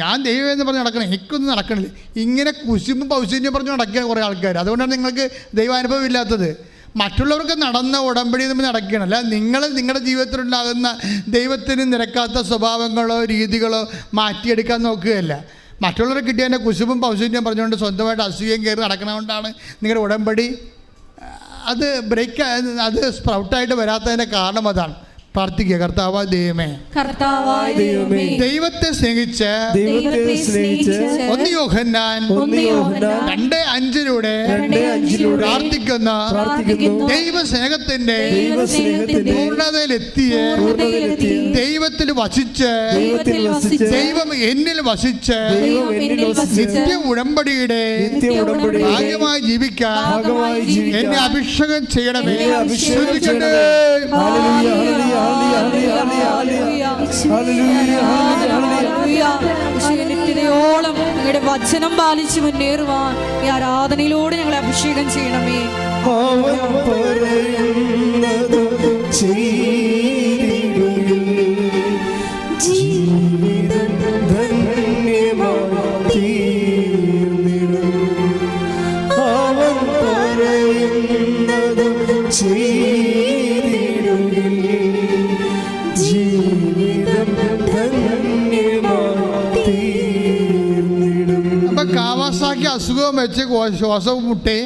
ഞാൻ ദൈവം എന്ന് പറഞ്ഞ് നടക്കണം, എനിക്കൊന്നും നടക്കണില്ല. ഇങ്ങനെ കുശുമ്പും പൗശന്യം പറഞ്ഞ് നടക്കുകയാണ് കുറേ ആൾക്കാർ. അതുകൊണ്ടാണ് നിങ്ങൾക്ക് ദൈവാനുഭവം ഇല്ലാത്തത്. മറ്റുള്ളവർക്ക് നടന്ന ഉടമ്പടി നമ്മൾ നടക്കുകയാണ്. അല്ല, നിങ്ങൾ നിങ്ങളുടെ ജീവിതത്തിലുണ്ടാകുന്ന ദൈവത്തിന് നിരക്കാത്ത സ്വഭാവങ്ങളോ രീതികളോ മാറ്റിയെടുക്കാൻ നോക്കുകയല്ല. മറ്റുള്ളവർ കിട്ടിയതിൻ്റെ കുശുമ്പും പൗശന്യം പറഞ്ഞുകൊണ്ട് സ്വന്തമായിട്ട് അസൂയം കയറി നടക്കണതുകൊണ്ടാണ് നിങ്ങളുടെ ഉടമ്പടി അത് സ്പ്രൗട്ടായിട്ട് വരാത്തതിൻ്റെ കാരണം അതാണ്. പ്രാർത്ഥിക്കുക. കർത്താവായ ദൈവമേ, കർത്താവായ ദൈവമേ, ദൈവത്തെ സ്നേഹിച്ച് ദൈവത്തെ സ്നേഹിച്ച് 1 യോഹന്നാൻ 2:5 പ്രാർത്ഥിക്കുന്ന ദൈവസ്നേഹത്തിന്റെ പൂർണ്ണതയിലെത്തിയ ദൈവത്തിൽ വസിച്ച് ദൈവം എന്നിൽ വസിച്ച് നിത്യ ഉടമ്പടിയുടെ ഭാഗ്യമായി ജീവിക്കാൻ എന്നെ അഭിഷേകം ചെയ്യണമേ. ശ്രദ്ധിക്കട്ടെ. നിത്യതയോളം നിങ്ങളുടെ വചനം പാലിച്ച് മുന്നേറുവാൻ ഈ ആരാധനയിലൂടെ ഞങ്ങളെ അഭിഷേകം ചെയ്യണമേ. ജീവിതം ധന്യമായി അവൻ പറയുന്നതും ചെയ്തിടുകിൽ ജീവിതം ധന്യമായി. അപ്പൊ കാവാസാക്കി അസുഖം വെച്ച് ശ്വാസവും മുട്ടി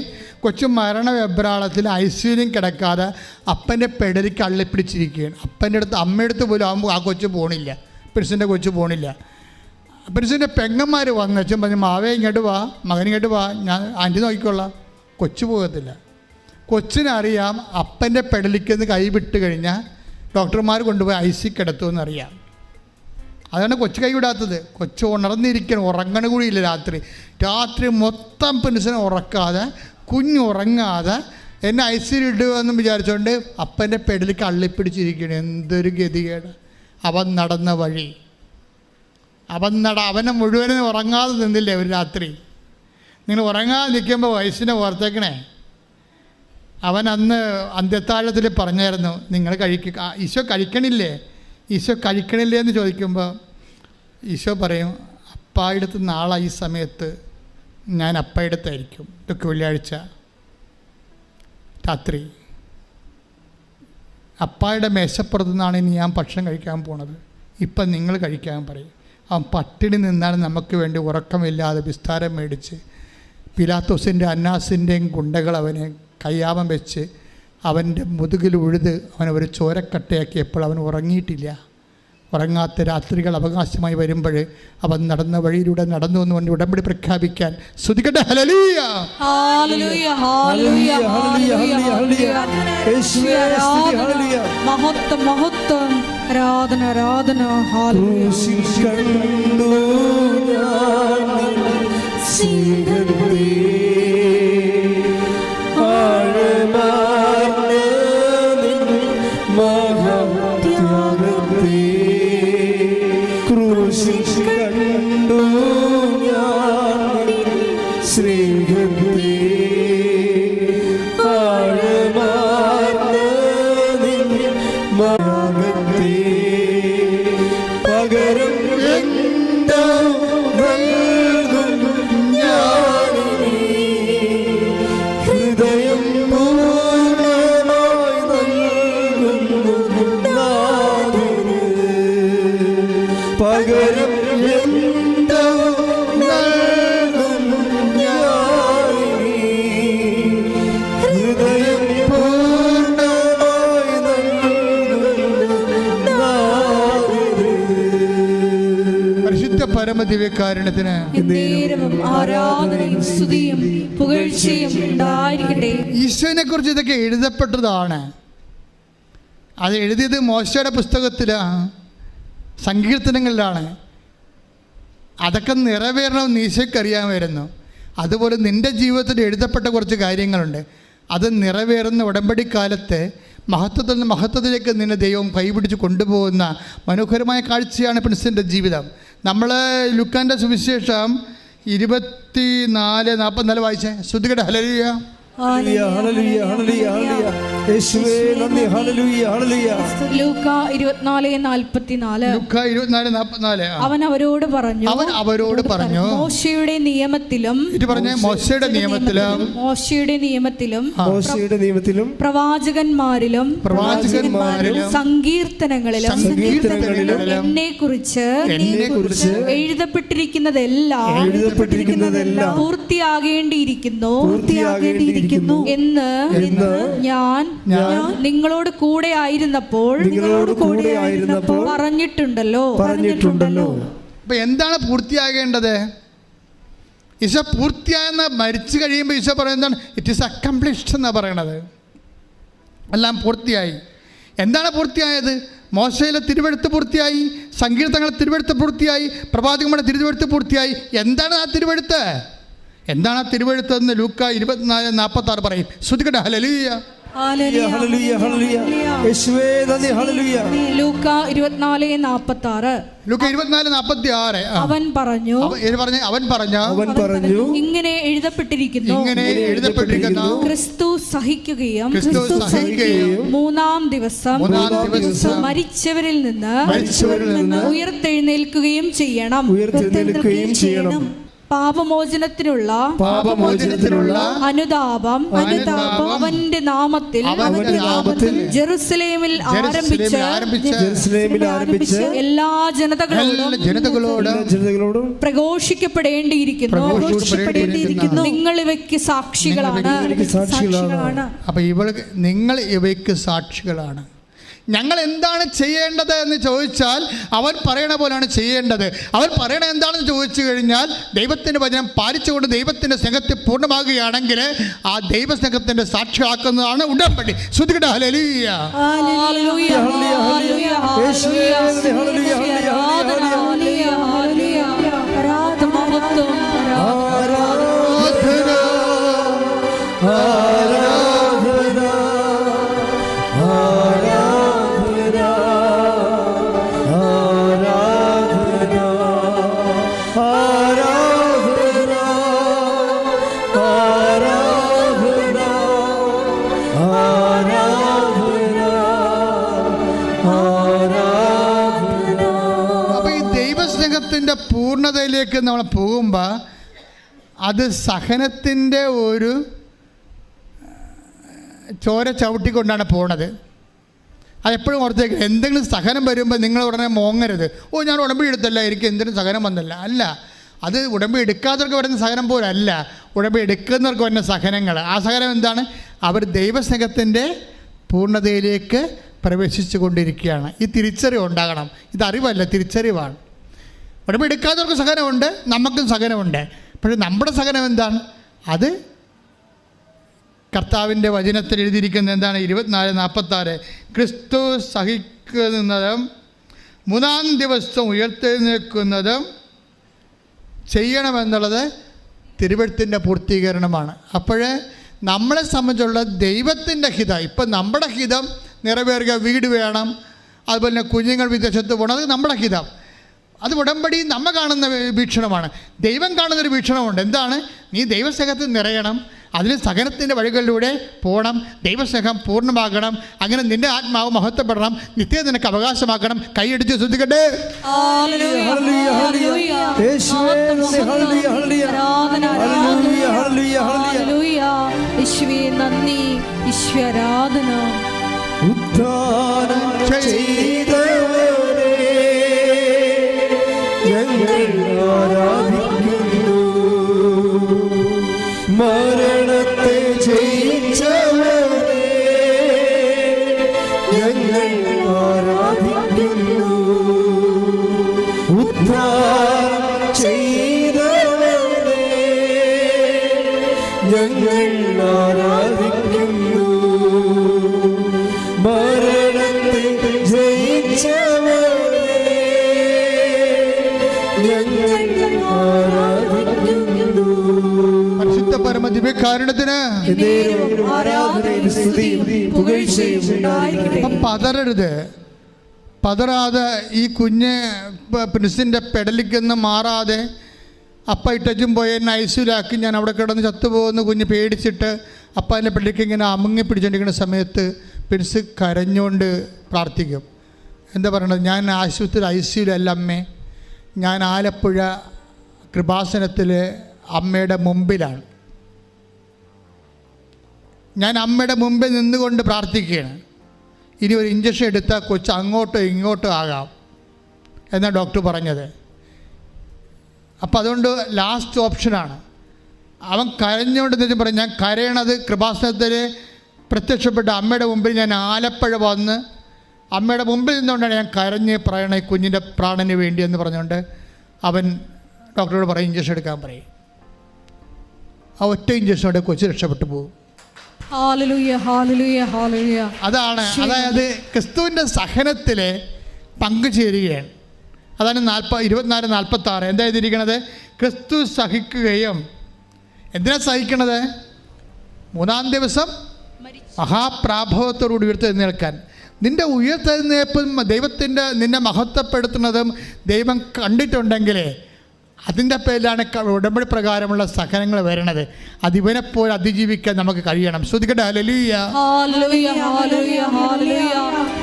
കൊച്ചു മരണ വെബ്രാളത്തിൽ ഐസിയുലും കിടക്കാതെ അപ്പൻ്റെ പെടലിക്ക് അള്ളിപ്പിടിച്ചിരിക്കുകയാണ്. അമ്മയുടെ അടുത്ത് പോലും ആകുമ്പോൾ ആ കൊച്ചു പോണില്ല, പെരിസിൻ്റെ കൊച്ചു പോണില്ല. പെരിസിൻ്റെ പെങ്ങന്മാർ വന്ന് വെച്ചും പറഞ്ഞു, മാവേ ഇങ്ങോട്ട് വാ, മകൻ ഇങ്ങോട്ട് വാ, ഞാൻ ആൻറ്റി നോക്കിക്കൊള്ളാം. കൊച്ചു പോകത്തില്ല. കൊച്ചിനറിയാം അപ്പൻ്റെ പെടലിക്ക് നിന്ന് കൈ വിട്ട് കഴിഞ്ഞാൽ ഡോക്ടർമാർ കൊണ്ടുപോയി ഐസി കിടത്തുമെന്നറിയാം. അതാണ് കൊച്ചു കൈ വിടാത്തത്. കൊച്ചു ഉണർന്നിരിക്കണം, ഉറങ്ങണ കൂടിയില്ല. രാത്രി മൊത്തം പെൻസിനെ ഉറക്കാതെ കുഞ്ഞുറങ്ങാതെ എന്നെ ഐസിയിൽ ഇടുകയെന്നും വിചാരിച്ചുകൊണ്ട് അപ്പൻ്റെ പെടലിക്ക് അള്ളിപ്പിടിച്ചിരിക്കണം. എന്തൊരു ഗതികേട്. അവൻ നടന്ന വഴി അവനെ മുഴുവനും ഉറങ്ങാതെ നിന്നില്ലേ ഒരു രാത്രി. നിങ്ങൾ ഉറങ്ങാതെ നിൽക്കുമ്പോൾ വയസ്സിനെ ഓർത്തേക്കണേ. അവൻ അന്ന് അന്ത്യത്താഴത്തിൽ പറഞ്ഞായിരുന്നു, നിങ്ങൾ ഈശോ കഴിക്കണില്ലേ, ഈശോ കഴിക്കണില്ലേ എന്ന് ചോദിക്കുമ്പോൾ ഈശോ പറയും, അപ്പായിടത്ത് നാളെ ഈ സമയത്ത് ഞാൻ അപ്പായിടത്തായിരിക്കും. ഇതൊക്കെ വെള്ളിയാഴ്ച രാത്രി. അപ്പായുടെ മേശപ്പുറത്തു നിന്നാണ് ഇനി ഞാൻ ഭക്ഷണം കഴിക്കാൻ പോണത്. ഇപ്പം നിങ്ങൾ കഴിക്കാൻ പറയും. അവൻ പട്ടിണി നിന്നാണ് നമുക്ക് വേണ്ടി ഉറക്കമില്ലാതെ വിസ്താരം മേടിച്ച് പിലാത്തോസിൻ്റെ അന്നാസിൻ്റെയും ഗുണ്ടകൾ അവനെ കയ്യാമം വെച്ച് അവൻ്റെ മുതുകിൽ ഉഴുത് അവനെ ഒരു ചോരക്കട്ടയാക്കിയപ്പോൾ അവൻ ഉറങ്ങിയിട്ടില്ല. ഉറങ്ങാത്ത രാത്രികൾ അവകാശമായി വരുമ്പോൾ അവൻ നടന്ന വഴിയിലൂടെ നടന്നു എന്നുകൊണ്ട് ഉടമ്പടി പ്രഖ്യാപിക്കാൻ സ്തുതിക്കട്ടെ. ഹല്ലേലൂയ, ഹല്ലേലൂയ, ഹല്ലേലൂയ, ഹല്ലേലൂയ. മഹത്വം, മഹത്വം, ആരാധന, ആരാധന. പരമദിവ്യകാരുണ്യത്തിന് ആരാധനയും സ്തുതിയും പുകഴ്ചയും ഉണ്ടായിരിക്കട്ടെ. ഈശോനെ കുറിച്ച് ഇതൊക്കെ എഴുതപ്പെട്ടതാണ്. അത് എഴുതിയത് മോശയുടെ പുസ്തകത്തിലാണ്, സങ്കീർത്തനങ്ങളിലാണ്. അതൊക്കെ നിറവേറണമെന്ന് ഈശോയ്ക്കറിയാമായിരുന്നു. അതുപോലെ നിൻ്റെ ജീവിതത്തിൽ എഴുതപ്പെട്ട കുറച്ച് കാര്യങ്ങളുണ്ട്. അത് നിറവേറുന്ന ഉടമ്പടിക്കാലത്ത് മഹത്വത്തിൽ നിന്ന് മഹത്വത്തിലേക്ക് നിന്നെ ദൈവം കൈപിടിച്ച് കൊണ്ടുപോകുന്ന മനോഹരമായ കാഴ്ചയാണ് പ്രിൻസിൻ്റെ ജീവിതം. നമ്മൾ ലുക്കാൻ്റെ സുവിശേഷം 24:44 വായിച്ചേ. ശ്രുതികട്ടെ. ഹല്ലേലൂയ, ഹല്ലേലൂയ, ഹല്ലേലൂയ, ഹല്ലേലൂയ. യേശുവേ നന്ദി. ഹല്ലേലൂയ, ഹല്ലേലൂയ. ലൂക്ക 24:44. അവൻ അവരോട് പറഞ്ഞു, മോശയുടെ നിയമത്തിലും പ്രവാചകന്മാരിലും സങ്കീർത്തനങ്ങളിലും എന്നെക്കുറിച്ച് എഴുതപ്പെട്ടിരിക്കുന്നതെല്ലാം പൂർത്തിയാകേണ്ടിയിരിക്കുന്നു എന്ന് ഞാൻ നിങ്ങളോട് കൂടെ ആയിരുന്നപ്പോൾ പറഞ്ഞിട്ടുണ്ടല്ലോ. അപ്പൊ എന്താണ് പൂർത്തിയാകേണ്ടത്? ഈശോ പൂർത്തിയായെന്ന് മരിച്ചു കഴിയുമ്പോൾ ഈശോ പറയുന്നതാണ് ഇറ്റ് ഈസ് അക്കംപ്ലിഷ്ഡ് എന്നാണ് പറയണത്. എല്ലാം പൂർത്തിയായി. എന്താണ് പൂർത്തിയായത്? മോശയിലെ തിരുവെഴുത്ത് പൂർത്തിയായി, സങ്കീർത്തനങ്ങളെ തിരുവെഴുത്ത് പൂർത്തിയായി, പ്രവാചകന്മാരുടെ തിരുവെഴുത്ത് പൂർത്തിയായി. എന്താണ് ആ തിരുവെഴുത്ത്? എന്താണ് ആ തിരുവെഴുത്ത് എന്ന് ലൂക്ക 24:46 പറയും. ശ്രുതിക്കട്ടെ, ഹല്ലേലൂയ. ലൂക്ക 24:46 അവൻ പറഞ്ഞു ഇങ്ങനെ എഴുതപ്പെട്ടിരിക്കുന്നു, ക്രിസ്തു സഹിക്കുകയും മൂന്നാം ദിവസം മരിച്ചവരിൽ നിന്ന് ഉയർത്തെഴുന്നേൽക്കുകയും ചെയ്യണം. പാപമോചനത്തിനുള്ള അനുതാപം അവന്റെ നാമത്തിൽ ജെറുസലേമിൽ ആരംഭിച്ച് എല്ലാ ജനതകളോടും പ്രഘോഷിക്കപ്പെടേണ്ടിയിരിക്കുന്നു. നിങ്ങൾ ഇവയ്ക്ക് സാക്ഷികളാണ്. അപ്പൊ നിങ്ങൾ ഇവയ്ക്ക് സാക്ഷികളാണ്. ഞങ്ങൾ എന്താണ് ചെയ്യേണ്ടത് എന്ന് ചോദിച്ചാൽ അവൻ പറയണ പോലെയാണ് ചെയ്യേണ്ടത്. അവൻ പറയണ എന്താണെന്ന് ചോദിച്ചു കഴിഞ്ഞാൽ ദൈവത്തിൻ്റെ വചനം പാലിച്ചുകൊണ്ട് ദൈവത്തിൻ്റെ സ്നേഹത്തെ പൂർണ്ണമാകുകയാണെങ്കിൽ ആ ദൈവസ്നേഹത്തിൻ്റെ സാക്ഷിയാക്കുന്നതാണ് ഉടമ്പടി. ശ്രുതികട ഹല്ലേലൂയ. പൂർണ്ണതയിലേക്ക് നമ്മൾ പോകുമ്പോൾ അത് സഹനത്തിൻ്റെ ഒരു ചോര ചവിട്ടിക്കൊണ്ടാണ് പോണത്. അതെപ്പോഴും ഓർത്തേക്ക്. എന്തെങ്കിലും സഹനം വരുമ്പോൾ നിങ്ങൾ ഉടനെ മോങ്ങരുത്. ഓ, ഞാൻ ഉടമ്പടി എടുത്തല്ല, എനിക്ക് എന്തിനും സഹനം വന്നില്ല. അല്ല, അത് ഉടമ്പടി എടുക്കാത്തവർക്ക് വരുന്ന സഹനം പോലല്ല, ഉടമ്പടി എടുക്കുന്നവർക്ക് വരുന്ന സഹനങ്ങൾ. ആ സഹനം എന്താണ്? അവർ ദൈവസ്നേഹത്തിൻ്റെ പൂർണ്ണതയിലേക്ക് പ്രവേശിച്ചു കൊണ്ടിരിക്കുകയാണ്. ഈ തിരിച്ചറിവ് ഉണ്ടാകണം. ഇത് അറിവല്ല, തിരിച്ചറിവാണ്. ഉടമ്പടി എടുക്കാത്തവർക്ക് സഹനമുണ്ട്, നമുക്കും സഹനമുണ്ട്. പക്ഷേ നമ്മുടെ സഹനം എന്താണ്? അത് കർത്താവിൻ്റെ വചനത്തിൽ എഴുതിയിരിക്കുന്നത് എന്താണ്? 24:46 ക്രിസ്തു സഹിക്കുന്നതും മൂന്നാം ദിവസം ഉയർത്തെഴുന്നേൽക്കുന്നതും ചെയ്യണമെന്നുള്ളത് തിരുവെഴുത്തിൻ്റെ പൂർത്തീകരണമാണ്. അപ്പോൾ നമ്മളെ സംബന്ധിച്ചുള്ള ദൈവത്തിൻ്റെ ഹിതം, ഇപ്പം നമ്മുടെ ഹിതം നിറവേറുക, വീട് വേണം, അതുപോലെ തന്നെ കുഞ്ഞുങ്ങൾ വിദേശത്ത് പോകണം, അത് നമ്മുടെ ഹിതം. അത് ഉടമ്പടി നമ്മൾ കാണുന്ന വീക്ഷണമാണ്. ദൈവം കാണുന്നൊരു വീക്ഷണമുണ്ട്. എന്താണ്? നീ ദൈവസ്നേഹത്തിൽ നിറയണം, അതിന് സഹനത്തിൻ്റെ വഴികളിലൂടെ പോകണം, ദൈവസ്നേഹം പൂർണ്ണമാകണം, അങ്ങനെ നിന്റെ ആത്മാവ് മഹത്വപ്പെടണം, നിത്യം നിനക്ക് അവകാശമാക്കണം. കൈയടിച്ച് ശ്രദ്ധിക്കട്ടെ. നന്ദി, ഈശ്വരാധന. ഉദ്ധാനം ചെയ്തവനെ ഞങ്ങൾ ആരാധിക്കുന്നു, മരണത്തെ ജയിച്ചവനെ ഞങ്ങൾ ആരാധിക്കുന്നു, ഉദ്ധാനം ചെയ്തവനെ ഞങ്ങൾ ആരാധിക്കുന്നു, മരണത്തെ ജയിച്ചവനെ ഞങ്ങൾ ആരാധിക്കുന്നു. പരിശുദ്ധ പരമദിവ്യകാരുണ്യത്തിന് ആരാധനയും സ്തുതിയും പുകഴ്ചയും ഉണ്ടായിരിക്കട്ടെ. പതറരുത്, പതറാതെ ഈ കുഞ്ഞ് പ്രിൻസിൻ്റെ പെടലിക്കൊന്നും മാറാതെ അപ്പ ഇട്ടും പോയി എന്നെ ഐസിലാക്കി ഞാൻ അവിടെ കിടന്ന് ചത്തുപോകുന്ന കുഞ്ഞ് പേടിച്ചിട്ട് അപ്പ എൻ്റെ പെടലിക്ക് ഇങ്ങനെ അമുങ്ങി പിടിച്ചുകൊണ്ടിരിക്കുന്ന സമയത്ത് പ്രിൻസ് കരഞ്ഞുകൊണ്ട് പ്രാർത്ഥിക്കും. എന്താ പറയണത്? ഞാൻ ആശുപത്രി ഐസിയുലല്ല അമ്മേ, ഞാൻ ആലപ്പുഴ കൃപാസനത്തിൽ അമ്മയുടെ മുമ്പിലാണ്. ഞാൻ അമ്മയുടെ മുമ്പിൽ നിന്നുകൊണ്ട് പ്രാർത്ഥിക്കുകയാണ്. ഇനി ഒരു ഇഞ്ചക്ഷൻ എടുത്താൽ കൊച്ച് അങ്ങോട്ടോ ഇങ്ങോട്ടോ ആകാം എന്നാണ് ഡോക്ടർ പറഞ്ഞത്. അപ്പം അതുകൊണ്ട് ലാസ്റ്റ് ഓപ്ഷനാണ്. അവൻ കരഞ്ഞുകൊണ്ട് പറയും, ഞാൻ കരയണത് കൃപാസനത്തിൽ പ്രത്യക്ഷപ്പെട്ട അമ്മയുടെ മുമ്പിൽ ഞാൻ ആലപ്പുഴ വന്ന് അമ്മയുടെ മുമ്പിൽ നിന്നുകൊണ്ടാണ് ഞാൻ കരഞ്ഞ് പറയണ ഈ കുഞ്ഞിൻ്റെ പ്രാണന് വേണ്ടി എന്ന് പറഞ്ഞുകൊണ്ട് അവൻ ഡോക്ടറോട് പറയും ഇഞ്ചക്ഷൻ എടുക്കാൻ പറയും. ആ ഒറ്റ ഇഞ്ചക്ഷനോടെ കൊച്ചു രക്ഷപ്പെട്ടു പോകും. ഹല്ലേലൂയ, ഹല്ലേലൂയ, ഹല്ലേലൂയ. അതാണ്, അതായത് ക്രിസ്തുവിൻ്റെ സഹനത്തിൽ പങ്കുചേരുകയാണ്. അതാണ് 24:46 എന്താ എഴുതിയിരിക്കണത്? ക്രിസ്തു സഹിക്കുകയും എന്തിനാ സഹിക്കണത്? 3-ാം ദിവസം മഹാപ്രാഭവത്തോടുകൂടി ഉയർത്തെഴുന്നേൽക്കാൻ. നിൻ്റെ ഉയർത്തെഴുന്നേൽപ്പും ദൈവത്തിൻ്റെ നിന്നെ മഹത്വപ്പെടുത്തുന്നതും ദൈവം കണ്ടിട്ടുണ്ടെങ്കിൽ അതിൻ്റെ പേരിലാണ് ഉടമ്പടി പ്രകാരമുള്ള സഹനങ്ങൾ വരണത്. അതിവനെപ്പോലെ അതിജീവിക്കാൻ നമുക്ക് കഴിയണം. ശ്രദ്ധിക്കട്ടെ. ഹല്ലേലൂയ, ഹല്ലേലൂയ, ഹല്ലേലൂയ, ഹല്ലേലൂയ.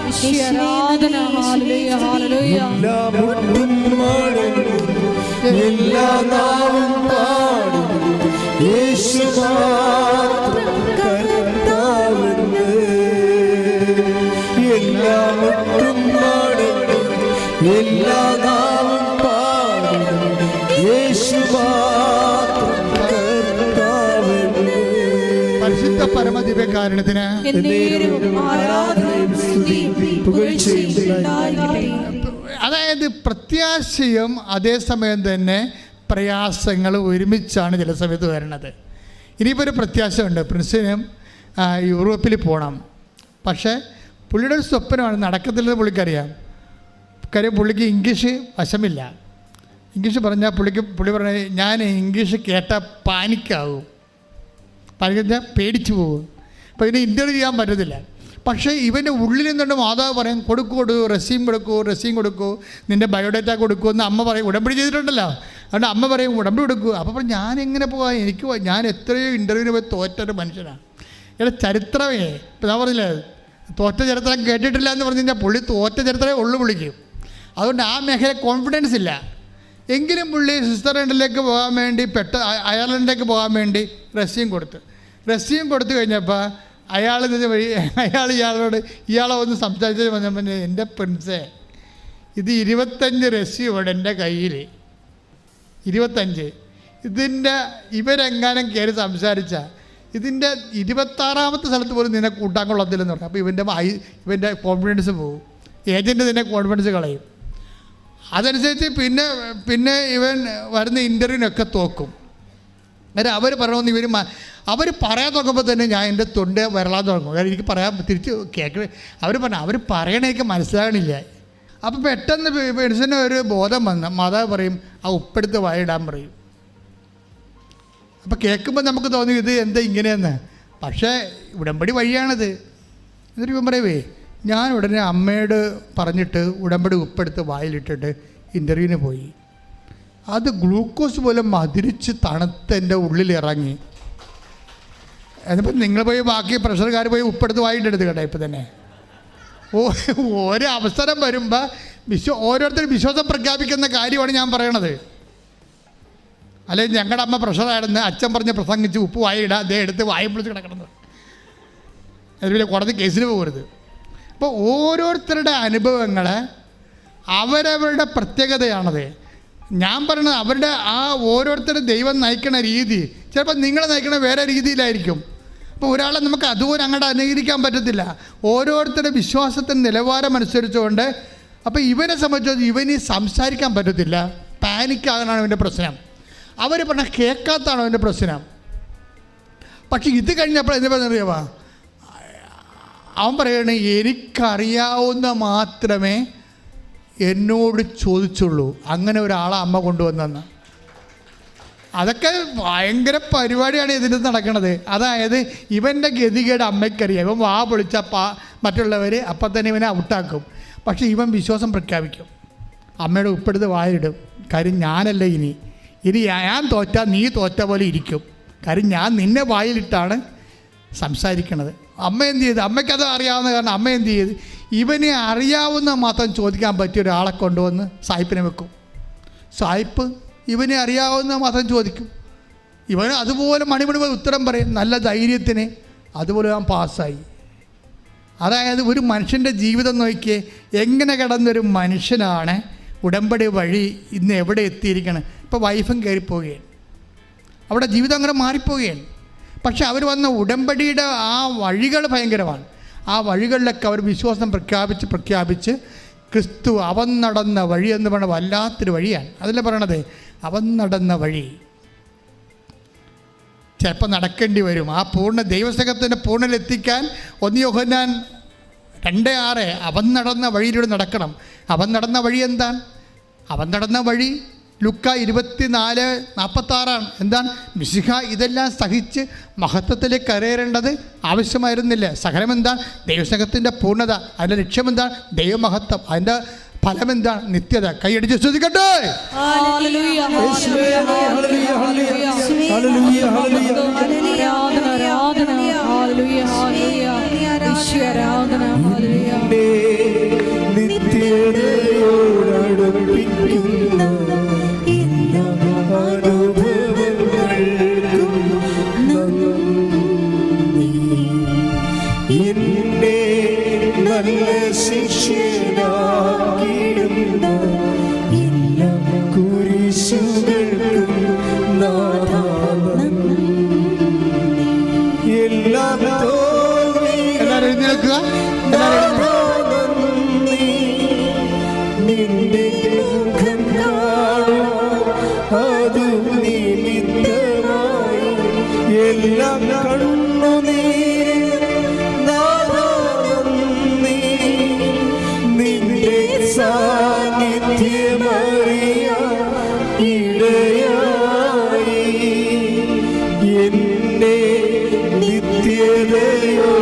യേശുവേ ആരാധന. ഹല്ലേലൂയ, ഹല്ലേലൂയ. എല്ലാ മുട്ടും മടങ്ങും, എല്ലാ നാവും പാടും, യേശു മാത്രം കർത്താവെന്ന്. എല്ലാ മുട്ടും മടങ്ങും, എല്ലാ നാവും പാടും, യേശു മാത്രം കർത്താവെന്ന്. പരിശുദ്ധ പരമദിവ്യകാരുണ്യത്തിന് എന്നേരവും ആരാധനയും സ്തുതിയും പുകഴ്ചയും ഉണ്ടായിരിക്കട്ടെ. അതായത് പ്രത്യാശയും അതേസമയം തന്നെ പ്രയാസങ്ങൾ ഒരുമിച്ചാണ് ചില സമയത്ത് വരുന്നത്. ഇനിയിപ്പോൾ ഒരു പ്രത്യാശയുണ്ട്. പ്രിൻസിനും യൂറോപ്പിൽ പോകണം. പക്ഷേ പുള്ളിയുടെ ഒരു സ്വപ്നമാണ്, നടക്കത്തില്ലെന്ന് പുള്ളിക്കറിയാം. കാര്യം പുള്ളിക്ക് ഇംഗ്ലീഷ് വശമില്ല. ഇംഗ്ലീഷ് പറഞ്ഞാൽ പുള്ളി പറഞ്ഞ ഞാൻ ഇംഗ്ലീഷ് കേട്ടാൽ പാനിക്കാവും, പാനിക്കാൽ പേടിച്ചു പോകും. അപ്പോൾ ഇതിന് ഇൻ്റർവ്യൂ ചെയ്യാൻ പറ്റത്തില്ല. പക്ഷേ ഇവൻ്റെ ഉള്ളിൽ നിന്നുകൊണ്ട് മാതാവ് പറയും കൊടുക്കൂ, റെസ്യൂം കൊടുക്കൂ, നിൻ്റെ ബയോഡേറ്റ കൊടുക്കൂ എന്ന് അമ്മ പറയും. ഉടമ്പടി ചെയ്തിട്ടുണ്ടല്ലോ, അതുകൊണ്ട് അമ്മ പറയും ഉടമ്പടി കൊടുക്കൂ. അപ്പോൾ പറയും ഞാൻ എങ്ങനെ പോകാൻ, ഞാൻ എത്രയോ ഇൻ്റർവ്യൂവിന് പോയി തോറ്റൊരു മനുഷ്യനാണ്. ഇവിടെ ചരിത്രമേ ഇപ്പം ഞാൻ പറഞ്ഞില്ലേ തോറ്റ ചരിത്രം കേട്ടിട്ടില്ല എന്ന് പറഞ്ഞു കഴിഞ്ഞാൽ പുള്ളി തോറ്റ ചരിത്രമേ ഉള്ളു പുള്ളിക്കും. അതുകൊണ്ട് ആ മേഖല കോൺഫിഡൻസ് ഇല്ല. എങ്കിലും പുള്ളി സ്വിറ്റ്സർലൻഡിലേക്ക് പോകാൻ വേണ്ടി അയർലൻഡിലേക്ക് പോകാൻ വേണ്ടി റെസ്യൂം കൊടുത്തു കഴിഞ്ഞപ്പോൾ ഇയാളെ ഒന്ന് സംസാരിച്ചത് പറഞ്ഞപ്പോൾ എൻ്റെ പ്രിൻസേ ഇത് 25 റെസ്യൂമുണ്ട് എൻ്റെ കയ്യിൽ, 25. ഇതിൻ്റെ ഇവരെങ്ങാനും കയറി സംസാരിച്ച ഇതിൻ്റെ 26ാമത്തെ സ്ഥലത്ത് പോലും നിന്നെ കൂട്ടാൻ കൊള്ളത്തില്ലെന്ന് പറഞ്ഞു. അപ്പോൾ ഇവൻ്റെ കോൺഫിഡൻസ് പോകും, ഏജൻറ്റ് നിന്നെ കോൺഫിഡൻസ് കളയും. അതനുസരിച്ച് പിന്നെ ഇവൻ വരുന്ന ഇൻ്റർവ്യൂവിനൊക്കെ തോക്കും. അന്നേരം അവർ പറയണമെന്ന് അവർ പറയാൻ നോക്കുമ്പോൾ തന്നെ ഞാൻ എൻ്റെ തൊണ്ട വരളാൻ തുടങ്ങും. കാരണം എനിക്ക് പറയാൻ തിരിച്ച് അവർ പറയണേക്ക് മനസ്സിലാകണില്ല. അപ്പോൾ പെട്ടെന്ന് പെൻഷന് ഒരു ബോധം വന്ന് മാതാവ് പറയും ആ ഉപ്പെടുത്ത് വായിടാൻ പറയും. അപ്പോൾ കേൾക്കുമ്പോൾ നമുക്ക് തോന്നി ഇത് എന്താ ഇങ്ങനെയെന്ന്. പക്ഷേ ഉടമ്പടി വഴിയാണത്. എന്നിട്ട് ഇവൻ പറയുവേ ഞാൻ ഉടനെ അമ്മയോട് പറഞ്ഞിട്ട് ഉടമ്പടി ഉപ്പെടുത്ത് വായിലിട്ടിട്ട് ഇൻ്റർവ്യൂവിന് പോയി. അത് ഗ്ലൂക്കോസ് പോലെ മധുരിച്ച് തണുത്ത് എൻ്റെ ഉള്ളിലിറങ്ങി. എന്നിപ്പോൾ നിങ്ങൾ പോയി ബാക്കി പ്രഷർക്കാർ പോയി ഉപ്പെടുത്ത് വായിട്ടെടുത്ത് കേട്ടോ. ഇപ്പം തന്നെ ഓരോ അവസരം വരുമ്പോൾ ഓരോരുത്തരും വിശ്വാസം പ്രഖ്യാപിക്കുന്ന കാര്യമാണ് ഞാൻ പറയണത്. അല്ലെങ്കിൽ ഞങ്ങളുടെ അമ്മ പ്രഷറായിരുന്നു, അച്ഛൻ പറഞ്ഞ് പ്രസംഗിച്ച് ഉപ്പ് വായിടാം, അതേ എടുത്ത് വായും പൊളിച്ച് കിടക്കണത്. അതുപോലെ കോടതി കേസിന് പോകരുത്. അപ്പോൾ ഓരോരുത്തരുടെ അനുഭവങ്ങൾ അവരവരുടെ പ്രത്യേകതയാണത്. ഞാൻ പറയുന്നത് അവരുടെ ആ ഓരോരുത്തരുടെ ദൈവം നയിക്കണ രീതി ചിലപ്പോൾ നിങ്ങളെ നയിക്കണ വേറെ രീതിയിലായിരിക്കും. അപ്പോൾ ഒരാളെ നമുക്ക് അതുപോലെ അങ്ങോട്ട് അനുകരിക്കാൻ പറ്റത്തില്ല. ഓരോരുത്തരുടെ വിശ്വാസത്തിൻ്റെ നിലവാരം അനുസരിച്ചുകൊണ്ട്. അപ്പോൾ ഇവനെ സംബന്ധിച്ച് ഇവന് സംസാരിക്കാൻ പറ്റത്തില്ല, പാനിക്കാകാനാണ് ഇവൻ്റെ പ്രശ്നം. അവർ പറഞ്ഞ കേൾക്കാത്തതാണോ അവൻ്റെ പ്രശ്നം. പക്ഷെ ഇത് കഴിഞ്ഞപ്പോൾ എന്താ പറയുക, അവൻ പറയണേ എനിക്കറിയാവുന്ന മാത്രമേ എന്നോട് ചോദിച്ചുള്ളൂ. അങ്ങനെ ഒരാളെ അമ്മ കൊണ്ടുവന്നെന്ന്. അതൊക്കെ ഭയങ്കര പരിപാടിയാണ് ഇതിന് നടക്കുന്നത്. അതായത് ഇവൻ്റെ ഗതികേട് അമ്മയ്ക്കറിയാം. ഇവൻ വാ പൊളിച്ച മറ്റുള്ളവർ അപ്പം തന്നെ ഇവനെ ഔട്ടാക്കും. പക്ഷേ ഇവൻ വിശ്വാസം പ്രഖ്യാപിക്കും, അമ്മയുടെ ഉപ്പെടുത്ത് വായിടും. കാര്യം ഞാനല്ല ഇനി ഞാൻ തോറ്റാൽ നീ തോറ്റ പോലെ ഇരിക്കും. കാര്യം ഞാൻ നിന്നെ വായിലിട്ടാണ് സംസാരിക്കണത്. അമ്മ എന്ത് ചെയ്ത്, അമ്മയ്ക്കത് അറിയാവുന്ന കാരണം അമ്മ എന്ത് ചെയ്ത് ഇവനെ അറിയാവുന്ന മാത്രം ചോദിക്കാൻ പറ്റിയ ഒരാളെ കൊണ്ടുവന്ന് സായിപ്പിനെ വെക്കും. സായിപ്പ് ഇവനെ അറിയാവുന്ന മാത്രം ചോദിക്കും. ഇവന് അതുപോലെ മണിമണി ഉത്തരം പറയും. നല്ല ധൈര്യത്തിന് അതുപോലെ ഞാൻ പാസ്സായി. അതായത് ഒരു മനുഷ്യൻ്റെ ജീവിതം നോക്കിയേ എങ്ങനെ കിടന്നൊരു മനുഷ്യനാണ് ഉടമ്പടി വഴി ഇന്ന് എവിടെ എത്തിയിരിക്കണം. ഇപ്പോൾ വൈഫും കയറിപ്പോവുകയാണ്, അവിടെ ജീവിതം അങ്ങനെ മാറിപ്പോവുകയാണ്. പക്ഷെ അവർ വന്ന ഉടമ്പടിയുടെ ആ വഴികൾ ഭയങ്കരമാണ്. ആ വഴികളിലൊക്കെ അവർ വിശ്വാസം പ്രഖ്യാപിച്ച് ക്രിസ്തു അവൻ നടന്ന വഴി എന്ന് പറയുന്നത് വല്ലാത്തൊരു വഴിയാണ്. അതല്ലേ പറയണത്, അവൻ നടന്ന വഴി. ചിലപ്പോൾ നടക്കേണ്ടി വരും. ആ ദൈവസ്നേഹത്തിൻ്റെ പൂർണ്ണലെത്തിക്കാൻ 1 യോഹന്നാൻ 2:6 അവൻ നടന്ന വഴിയിലൂടെ നടക്കണം. അവൻ നടന്ന വഴി എന്താണ്? അവൻ നടന്ന വഴി ലുക്ക 24:46 എന്താണ്? മിശിഹ ഇതെല്ലാം സഹിച്ച് മഹത്വത്തിലേക്ക് കയറേണ്ടത് ആവശ്യമായിരുന്നില്ല. സകലം എന്താണ്? ദൈവസ്നേഹത്തിൻ്റെ പൂർണ്ണത. അതിൻ്റെ ലക്ഷ്യം എന്താണ്? ദൈവമഹത്വം. അതിൻ്റെ ഫലം എന്താണ്? നിത്യത. കൈയടിച്ച് സ്തുതിക്കട്ടെ. നിത്യതയോടടുപ്പിക്കുന്ന എല്ലാ അനുഭവങ്ങൾക്കും നന്ദി. എന്നെ നല്ല ശിഷ്യനാക്കിയിടുന്ന എല്ലാ കുരിശുകൾക്കും നാഥാ നന്ദി. എല്ലാ എല്ലാവരും എഴുന്നേൽക്കുക. നിന്റെ മുഖം കാണുവാൻ അതു നിമിത്തമായി എല്ലാം കണ്ണുനീര് നന്ദി. നിന്റെ സാന്നിധ്യമറിയാൻ ഇടയായി എന്നെ നിത്യതയോ